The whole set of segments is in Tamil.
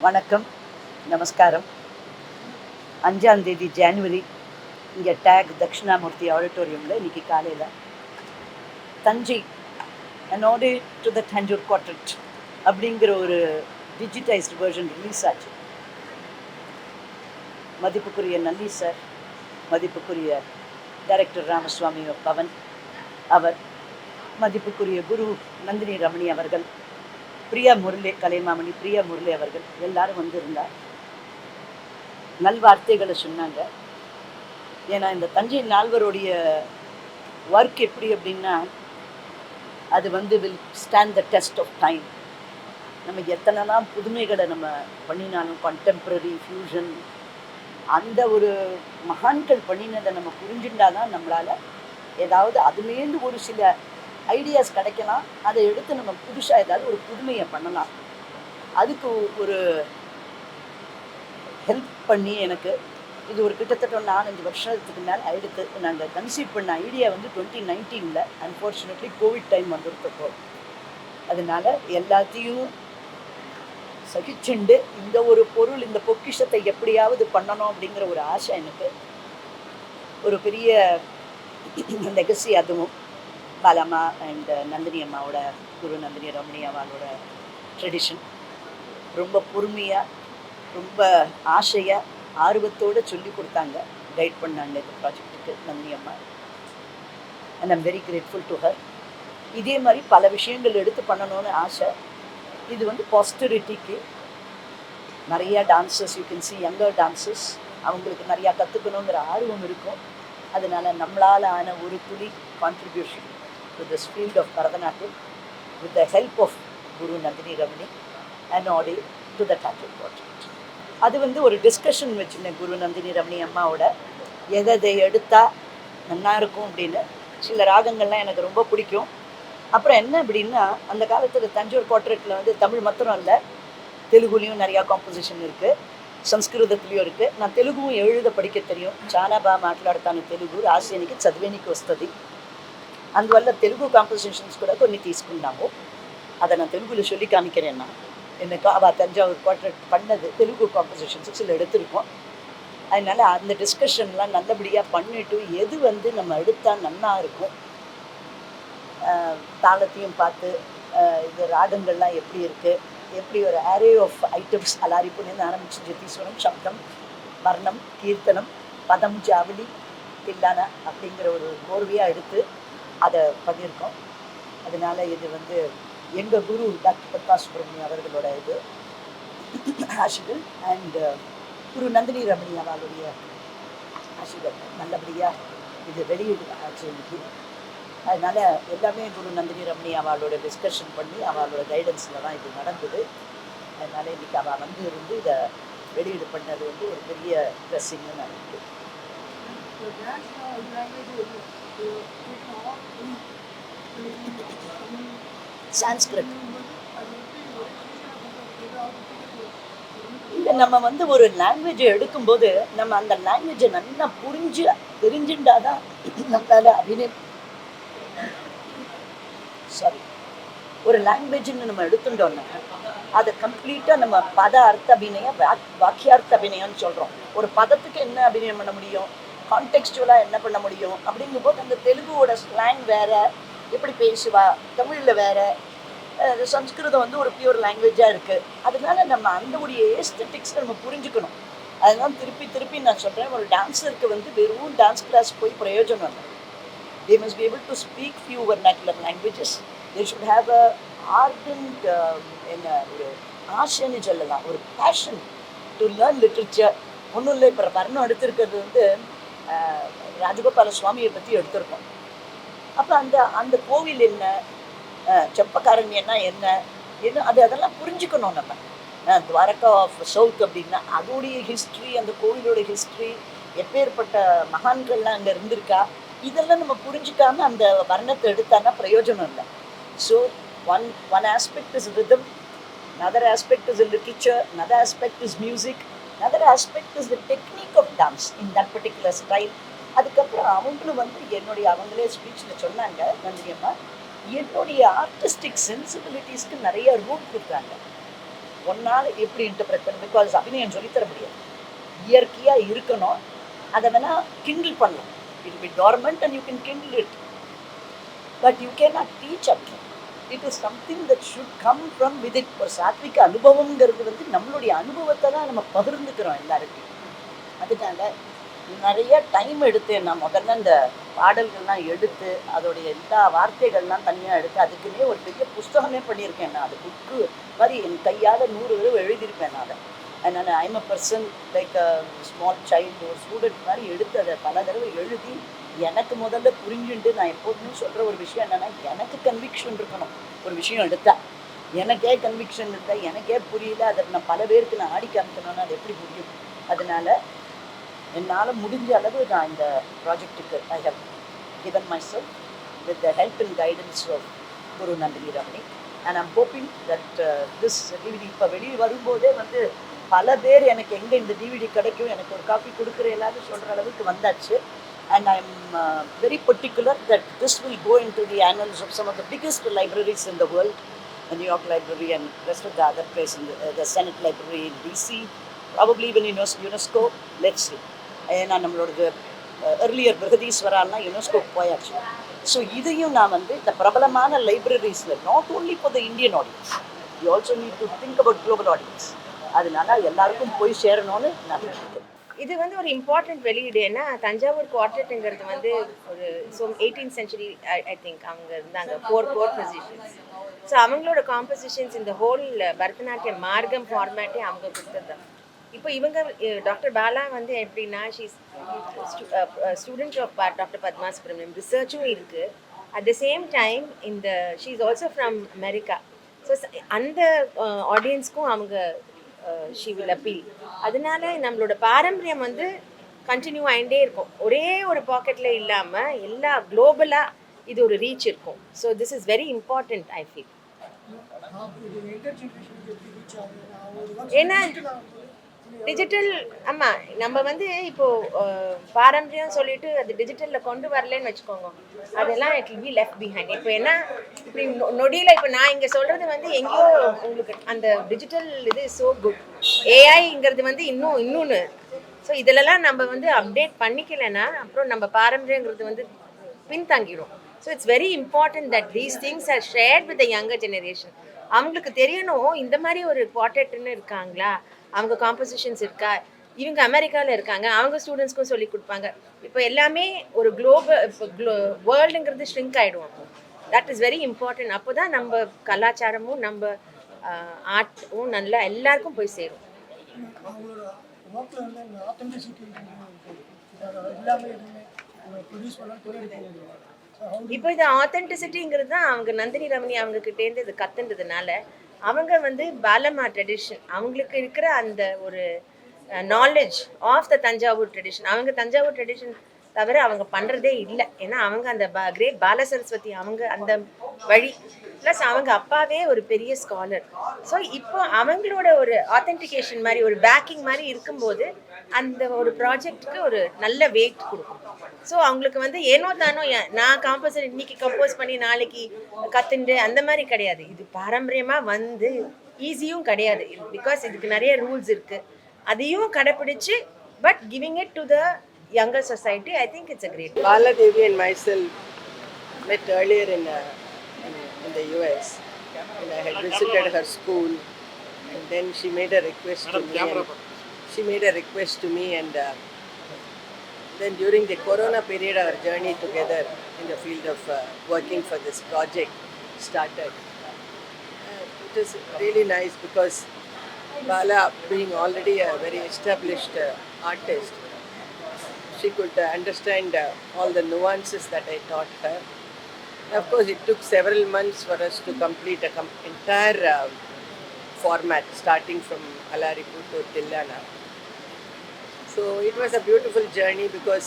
வணக்கம், நமஸ்காரம். 5ஆம் தேதி ஜான்வரி இங்கே டேக் தக்ஷிணாமூர்த்தி ஆடிட்டோரியமில் இன்னைக்கு காலையில் Thanjai an ode to the Tanjore quartet அப்படிங்கிற ஒரு டிஜிட்டைஸ்டு வெர்ஷன் ரிலீஸ் ஆச்சு. மதிப்புக்குரிய நல்லி சார், மதிப்புக்குரிய டைரக்டர் ராமசுவாமி பவன் அவர், மதிப்புக்குரிய குரு நந்தினி ரமணி அவர்கள், பிரியா முரளி கலைமாமணி பிரியா முரளி அவர்கள் எல்லாரும் வந்திருந்தார். நல்வார்த்தைகளை சொன்னாங்க. ஏன்னா இந்த தஞ்சை நால்வருடைய ஒர்க் எப்படி அப்படின்னா அது will stand the test of time. நம்ம எத்தனைலாம் புதுமைகளை நம்ம பண்ணினாலும் கண்டெம்பரரி ஃபியூஷன் அந்த ஒரு மகான்கள் பண்ணினதை நம்ம புரிஞ்சுட்டாதான் நம்மளால் ஏதாவது அதுலேருந்து ஒரு சில ஐடியாஸ் கிடைக்கலாம். அதை எடுத்து நம்ம புதுசாக ஏதாவது ஒரு புதுமையை பண்ணலாம். அதுக்கு ஒரு ஹெல்ப் பண்ணி எனக்கு இது ஒரு கிட்டத்தட்ட 4-5 வருஷத்துக்கு மேலே ஆயிடுத்து. நாங்கள் கன்சீவ் பண்ண ஐடியா 2019 அன்ஃபார்ச்சுனேட்லி கோவிட் டைம் வந்துருக்கப்போ அதனால எல்லாத்தையும் சகிச்சுண்டு இந்த ஒரு பொருள் இந்த பொக்கிஷத்தை எப்படியாவது பண்ணணும் அப்படிங்கிற ஒரு ஆசை எனக்கு. ஒரு பெரிய லெகசி அதுவும் பாலாமா அண்ட் நந்தினி அம்மாவோட குரு நந்தினி ரமணி அம்மாவோட ட்ரெடிஷன் ரொம்ப பொறுமையாக ரொம்ப ஆசையாக ஆர்வத்தோடு சொல்லி கொடுத்தாங்க, கைட் பண்ணாங்க இந்த ப்ராஜெக்ட்டுக்கு நந்தினி அம்மா. And I'm very grateful to her. இதே மாதிரி பல விஷயங்கள் எடுத்து பண்ணணும்னு ஆசை. இது பாஸ்டரிட்டிக்கு நிறையா dancers you can see younger dancers அவங்களுக்கு நிறையா கற்றுக்கணுங்கிற ஆர்வம் இருக்கும். அதனால் நம்மளால் ஆன ஒரு துளி contribution to this field of Bharatanatyam with the help of Guru Nandini Ramani and ஆடி டு த டாட்டூ ப்ராஜெக்ட். அது ஒரு டிஸ்கஷன் வச்சுருந்தேன் குரு நந்தினி ரமணி அம்மாவோட. எதை எடுத்தால் நல்லா இருக்கும் அப்படின்னு. சில ராகங்கள்லாம் எனக்கு ரொம்ப பிடிக்கும். அப்புறம் என்ன அப்படின்னா அந்த காலத்தில் தஞ்சூர் குவார்டெட்டில் தமிழ் மாத்திரம் இல்லை, தெலுங்குலேயும் நிறையா காம்போசிஷன் இருக்குது, సంస్కృతத்துலேயும் இருக்குது. நான் தெலுங்கும் எழுத படிக்க தெரியும். చాలా బాగా మాట్లాడతాను తెలుగు, రాసేనికి చదివేనికి వస్తుంది. అందువల్ల తెలుగు కాంపోజిషన్స్ కూడా కొన్ని తీసుకున్నాము. அதை நான் தெலுங்குல சொல்லி காமிக்கிறேன். நான் எனக்கு தஞ்சாவூர் குவார்டெட் பண்ணது தெலுங்கு காம்போசிஷன்ஸு சில எடுத்திருக்கோம். அதனால் அந்த டிஸ்கஷன்லாம் நல்லபடியாக பண்ணிவிட்டு எது நம்ம எடுத்தால் நல்லா இருக்கும், தாளத்தையும் பார்த்து இது ராகங்கள்லாம் எப்படி இருக்குது, எப்படி ஒரு அரே ஆஃப் ஐட்டம்ஸ் அலாரிப்புலேருந்து ஆரம்பித்து ஜெத்தீஸ்வரம், சப்தம், வர்ணம், கீர்த்தனம், பதம், ஜாவளி, தில்லானா அப்படிங்கிற ஒரு கோர்வையாக எடுத்து அதை பண்ணியிருக்கோம். அதனால் இது எங்கள் குரு டாக்டர் பத்மா சுப்ரமணியம் அவர்களோட இது ஆசிகள் அண்ட் குரு நந்தினி ரமணி அவளுடைய ஆசிகள் நல்லபடியாக இது வெளியீடு ஆச்சு இன்னைக்கு. அதனால் எல்லாமே குரு நந்தினி ரமணி அவளோட டிஸ்கஷன் பண்ணி அவளோட கைடன்ஸில் தான் இது நடந்தது. அதனால் இன்றைக்கி அவள் இருந்து இதை வெளியீடு பண்ணது ஒரு பெரிய ப்ளஸ்ஸிங்னு நினைக்கிறேன். சான்ஸ்கிரிட் இல்லை, நம்ம ஒரு லாங்குவேஜை எடுக்கும்போது நம்ம அந்த லாங்குவேஜை நல்லா தெரிஞ்சுட்டாதான் நம்மளால் ஒரு லாங்குவேஜ்னு நம்ம எடுத்துட்டோம்னா அதை கம்ப்ளீட்டாக நம்ம பத அர்த்த அபிநயம் வாக்கியார்த்த அபிநயம்னு சொல்கிறோம். ஒரு பதத்துக்கு என்ன அபிநயம் பண்ண முடியும், கான்டெக்ஸ்டுவலாக என்ன பண்ண முடியும் அப்படிங்கும்போது அந்த தெலுங்குவோட ஸ்லாங் வேறு, எப்படி பேசுவா, தமிழில் வேறு, சம்ஸ்கிருதம் ஒரு பியூர் லாங்குவேஜாக இருக்குது. அதனால நம்ம அந்த ஒரு ஏஸ்தட்டிக்ஸை நம்ம புரிஞ்சுக்கணும். அதெல்லாம் திருப்பி நான் சொல்கிறேன், ஒரு டான்ஸருக்கு வெறும் டான்ஸ் கிளாஸ் போய் பிரயோஜனம் இல்லை. They must be able to speak few vernacular languages. They should have a ardent ஒரு ஆசைன்னு சொல்லலாம், ஒரு பேஷன் டு லேர்ன் லிட்ரேச்சர். ஒன்றும் இல்லை, இப்போ வர்ணம் எடுத்திருக்கிறது ராஜகோபால சுவாமியை பற்றி எடுத்திருக்கோம். அப்போ அந்த கோவில் என்ன, செப்பக்காரண்யன்னா என்ன அதெல்லாம் புரிஞ்சுக்கணும் நம்ம. துவாரகா ஆஃப் சவுத் அப்படின்னா அதோடைய ஹிஸ்ட்ரி, அந்த கோவிலோட ஹிஸ்ட்ரி, எப்பேற்பட்ட மகான்கள்லாம் அங்கே இருந்திருக்கா, இதெல்லாம் நம்ம புரிஞ்சுக்காம அந்த வர்ணத்தை எடுத்தான்னா பிரயோஜனம் இல்லை. So one aspect is rhythm, another aspect is literature, another aspect is music, another aspect is the technique of dance in that particular style. அதுக்கப்புறம் அவங்களும் அவங்களே ஸ்பீச்சில் சொன்னாங்க, நந்தினியம்மா, என்னுடைய ஆர்டிஸ்டிக் சென்சிபிலிட்டிஸ்க்கு நிறைய ரூட் கொடுத்தாங்க. ஒன்னால் எப்படி இன்டர்பிரட் பண்ண, பிகாஸ் அபிநயம் சொல்லித்தர முடியாது. இயற்கையாக இருக்கணும், அதை வேணால் கிண்டில் பண்ணலாம். It be torment and you can Kindle it, but you can not teach at. It is something that should come from with it. ஒரு சாத்விக அனுபவங்கிறது வந்து நம்மளுடைய அனுபவத்தை தான் நம்ம பகிர்ந்துக்கிறோம் எல்லாருக்கும். அதனால நிறைய டைம் எடுத்தேன் நான். முதல்ல இந்த பாடல்கள்லாம் எடுத்து அதோடைய எல்லா வார்த்தைகள்லாம் தனியாக எடுத்து அதுக்குன்னே ஒரு பெரிய புஸ்தகமே பண்ணியிருக்கேன் நான். அது புக்கு மாதிரி என் கையால் 100 தடவை எழுதியிருப்பேன் நான். அதை அதனால் I'm a person like a small child, ஒரு ஸ்டூடெண்ட் மாதிரி எடுத்து அதை பல தடவை எழுதி எனக்கு முதல்ல புரிஞ்சுட்டு நான் எப்போதுமே சொல்கிற ஒரு விஷயம் என்னென்னா, எனக்கு கன்விக்ஷன் இருக்கணும். ஒரு விஷயம் எடுத்தால் எனக்கே கன்விக்ஷன் இருந்தால் எனக்கே புரியல, அதை நான் பல பேருக்கு நான் ஆடி காமிக்கணும்னா அது எப்படி புரியும்? அதனால் என்னால் முடிஞ்ச அளவு நான் இந்த ப்ராஜெக்டுக்கு I have given myself with the help and guidance of Guru Nandini Ramani, and I'm hoping that this DVD இப்போ வெளியே வரும்போதே வந்து பல பேர் எனக்கு எங்கே இந்த டிவிடி கிடைக்கும், எனக்கு ஒரு காப்பி கொடுக்குற எல்லாரும் சொல்கிற அளவுக்கு வந்தாச்சு. And I'm very particular that this will go into the annals of some of the biggest libraries in the world, the New York Library and rest of the other places, the Senate Library in DC, probably even UNESCO. Let's see. ஏன்னா நம்மளோட எர்லியர் பிரகதீஸ்வரான்னா யுனெஸ்கோக்கு போயாச்சு. ஸோ இதையும் நான் வந்து இந்த பிரபலமான லைப்ரரிஸில் not only for the Indian audience, you also need to think about global audience. அதனால எல்லாருக்கும் போய் சேரணும்னு நான் நினைக்கிறேன். இது வந்து ஒரு இம்பார்ட்டன்ட் வெளியீடு. ஏன்னா தஞ்சாவூர் குவார்டெட்டுங்கிறது வந்து ஒரு 18th century ஐ திங்க் அவங்க இருந்தாங்க, 4 பொசிஷன்ஸ். ஸோ அவங்களோட காம்போசிஷன்ஸ் இந்த ஹோல் பரதநாட்டியம் மார்க்கம் ஃபார்மேட்டே அவங்க கொடுத்தது தான். இப்போ இவங்க டாக்டர் பாலா வந்து எப்படின்னா, she's student of doctor Padma Subramaniam, ரிசர்ச்சும் இருக்குது. அட் த சேம் டைம் இந்த she is also from America. So அந்த ஆடியன்ஸ்க்கும் அவங்க ஷீ வில் அப்பீல். அதனால நம்மளோட பாரம்பரியம் வந்து கண்டினியூ ஆகிட்டே இருக்கும். ஒரே ஒரு பாக்கெட்டில் இல்லாமல் எல்லா குளோபலாக இது ஒரு ரீச் இருக்கும். So this is very important I feel. ஏன்னா டிஜிட்டல், ஆமாம், நம்ம வந்து இப்போது பாரம்பரியம் சொல்லிட்டு அது டிஜிட்டலில் கொண்டு வரலன்னு வச்சுக்கோங்க, அதெல்லாம் it will be left behind. இப்போ என்ன இப்படி நொடியில் இப்போ நான் இங்கே சொல்கிறது வந்து எங்கேயோ உங்களுக்கு அந்த டிஜிட்டல் இது ஸோ குட், ஏஐங்கிறது வந்து இன்னொன்று. ஸோ இதிலெல்லாம் நம்ம வந்து அப்டேட் பண்ணிக்கலைன்னா அப்புறம் நம்ம பாரம்பரியங்கிறது வந்து பின்தங்கிடும். So it's very important that these things are shared with the younger generation. அவங்களுக்கு தெரியணும் இந்த மாதிரி ஒரு குவார்டெட்டுன்னு இருக்காங்களா, அவங்க காம்போசிஷன்ஸ் இருக்கா, இவங்க அமெரிக்காவில் இருக்காங்க, அவங்க ஸ்டூடெண்ட்ஸ்க்கும் சொல்லி கொடுப்பாங்க. இப்போ எல்லாமே ஒரு இப்போ வேர்ல்டுங்கிறது ஷ்ரிங்க் ஆகிடும். அப்போ தட் இஸ் வெரி இம்பார்ட்டன்ட். அப்போ தான் நம்ம கலாச்சாரமும் நம்ம ஆர்ட்டும் நல்லா எல்லாருக்கும் போய் சேரும். இப்போ இது ஆத்தென்டிசிட்டிங்கிறது தான் அவங்க நந்தினி ரமணி அவங்க கிட்டேருந்து இது கற்றுன்றதுனால அவங்க வந்து பாலமா ட்ரெடிஷன், அவங்களுக்கு இருக்கிற அந்த ஒரு knowledge of the Thanjavur tradition, அவங்க தஞ்சாவூர் ட்ரெடிஷன் தவிர அவங்க பண்ணுறதே இல்லை. ஏன்னா அவங்க அந்த கிரேட் பால சரஸ்வதி அவங்க அந்த வழி, ப்ளஸ் அவங்க அப்பாவே ஒரு பெரிய ஸ்காலர். ஸோ இப்போ அவங்களோட ஒரு ஆத்தென்டிகேஷன் மாதிரி ஒரு பேக்கிங் மாதிரி இருக்கும்போது அந்த ஒரு ப்ராஜெக்டுக்கு ஒரு நல்ல வெயிட் கொடுக்கும். ஸோ அவங்களுக்கு வந்து ஏனோ தானோ நான் இன்னைக்கு கம்போஸ் பண்ணி நாளைக்கு கற்றுண்டு அந்த மாதிரி கிடையாது. இது பாரம்பரியமாக வந்து ஈஸியும் கிடையாது, பிகாஸ் இதுக்கு நிறைய ரூல்ஸ் இருக்குது. அதையும் கடைப்பிடிச்சு but giving it to the younger society, I think it's a great. Bala Devi and myself met earlier in the US, and I had visited her school, and then she made a request to me, and then during the Corona period our journey together in the field of working for this project started. It was really nice because Bala, being already a very established artist, she could understand all the nuances that I taught her. Of course, it took several months for us to complete an entire format, starting from Alaripu to Tillana. So it was a beautiful journey because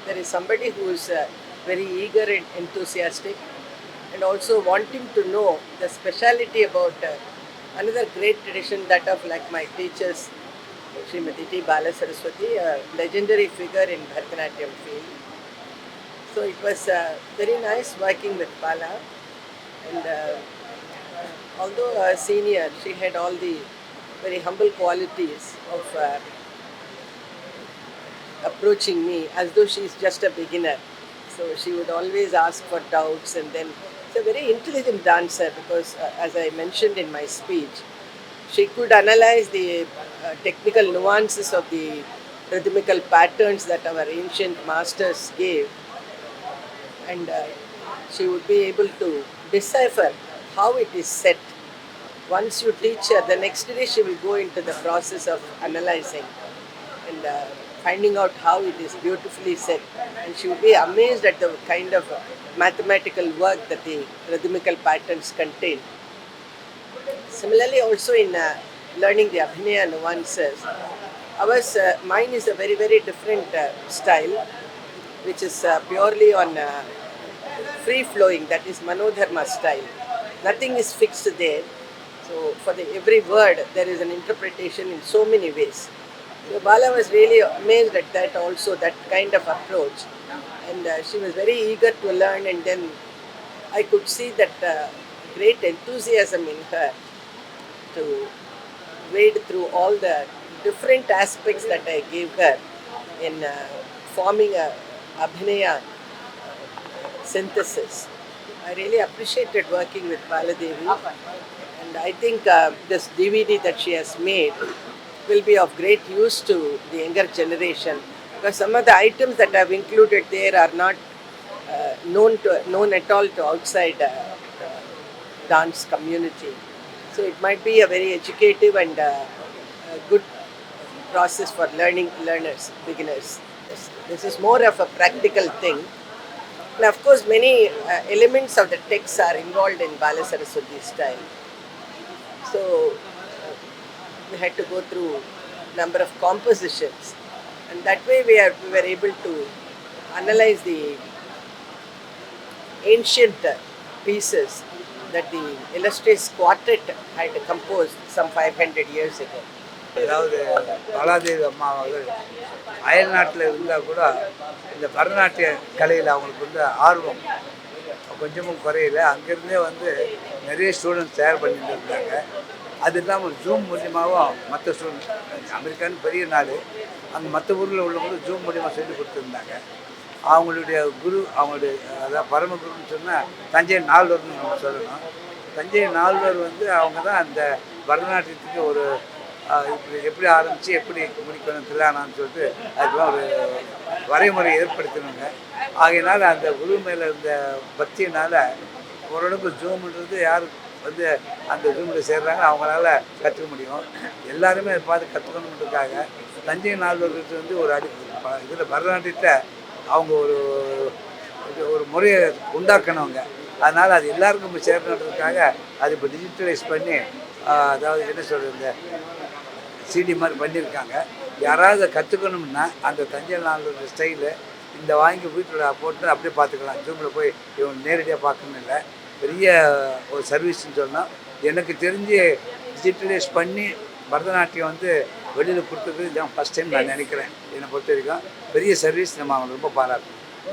there is somebody who is very eager and enthusiastic, and also wanting to know the speciality about another great tradition, that of like my teachers, Srimati T. Bala Saraswati, a legendary figure in Bharatanatyam field. So it was very nice working with Bala, and although a senior, she had all the very humble qualities of approaching me as though she is just a beginner. So she would always ask for doubts, and then she's a very intelligent dancer because, as I mentioned in my speech, she could analyze the technical nuances of the rhythmical patterns that our ancient masters gave, and she would be able to decipher how it is set. Once you teach her, the next day she will go into the process of analyzing and finding out how it is beautifully set. And she will be amazed at the kind of mathematical work that the rhythmical patterns contain. Similarly, also in learning the Abhinaya nuances, mine is a very, very different style, which is purely on free flowing, that is Manodharma style. Nothing is fixed there. So, for every word, there is an interpretation in so many ways. So, Bala was really amazed at that also, that kind of approach. And she was very eager to learn, and then I could see that great enthusiasm in her to wade through all the different aspects that I gave her in forming a Abhinaya synthesis. I really appreciated working with Baladevi, and I think this DVD that she has made will be of great use to the younger generation, because some of the items that I've included there are not known at all to outside dance community. So it might be a very educative and a good process for learners, beginners. This is more of a practical thing. And of course, many elements of the text are involved in Bala Saraswati style. So we had to go through a number of compositions, and that way we were able to analyze the ancient pieces that the illustrious quartet had composed some 500 years ago. அதாவது பாலாதேவி அம்மா அவர்கள் அயல் நாட்டில் இருந்தால் கூட இந்த பரதநாட்டிய கலையில் அவங்களுக்கு வந்து ஆர்வம் கொஞ்சமும் குறையில. அங்கேருந்தே வந்து நிறைய ஸ்டூடெண்ட்ஸ் தயார் பண்ணிட்டு இருந்தாங்க. அது இல்லாமல் ஜூம் மூலியமாகவும் மற்ற ஸ்டூடெண்ட்ஸ், அமெரிக்கான்னு பெரிய நாடு, அங்கே மற்ற ஊரில் உள்ளவங்களும் ஜூம் மூலியமாக சொல்லி கொடுத்துருந்தாங்க. அவங்களுடைய குரு, அவங்களுடைய அதாவது பரமகுருன்னு சொன்னால் தஞ்சை நால்வர்னு நம்ம சொல்லணும். தஞ்சை நால்வர் வந்து அவங்க தான் அந்த பரதநாட்டியத்துக்கு ஒரு இப்படி எப்படி ஆரம்பித்து எப்படி முடிக்கணும் தில்லானான்னு சொல்லிட்டு அதுக்கெல்லாம் ஒரு வரைமுறை ஏற்படுத்தினாங்க. ஆகையினால் அந்த குரு மேலே இருந்த பக்தியினால் ஓரளவுக்கு ஜூம்ன்றது யார் வந்து அந்த ஜூமில் சேர்றாங்க அவங்களால கற்றுக்க முடியும். எல்லாருமே அதை பார்த்து கற்றுக்கணுன்றதுக்காக தஞ்சை நால்வர்களுக்கு வந்து ஒரு இதில் பரதநாட்டியத்தை அவங்க ஒரு முறையை உண்டாக்கணுங்க. அதனால் அது எல்லாருக்கும் இப்போ சேர்க்கணுன்றதுக்காக அது இப்போ டிஜிட்டலைஸ் பண்ணி அதாவது என்ன சொல்கிறது, இந்த சிடி மாதிரி பண்ணியிருக்காங்க. யாராவது கற்றுக்கணும்னா அந்த தஞ்சை நாளோட ஸ்டைலு இந்த வாங்கி வீட்டில் போட்டு அப்படியே பார்த்துக்கலாம். ஜூமில் போய் இவங்க நேரடியாக பார்க்கணும் இல்லை, பெரிய ஒரு சர்வீஸ்ன்னு சொன்னால். எனக்கு தெரிஞ்சு டிஜிட்டலைஸ் பண்ணி பரதநாட்டியம் வந்து வெளியில் கொடுத்தது இதான் ஃபஸ்ட் டைம் நான் நினைக்கிறேன். என்னை பொறுத்த வரைக்கும் பெரிய சர்வீஸ். நம்ம அவங்க ரொம்ப பாராட்டணும்.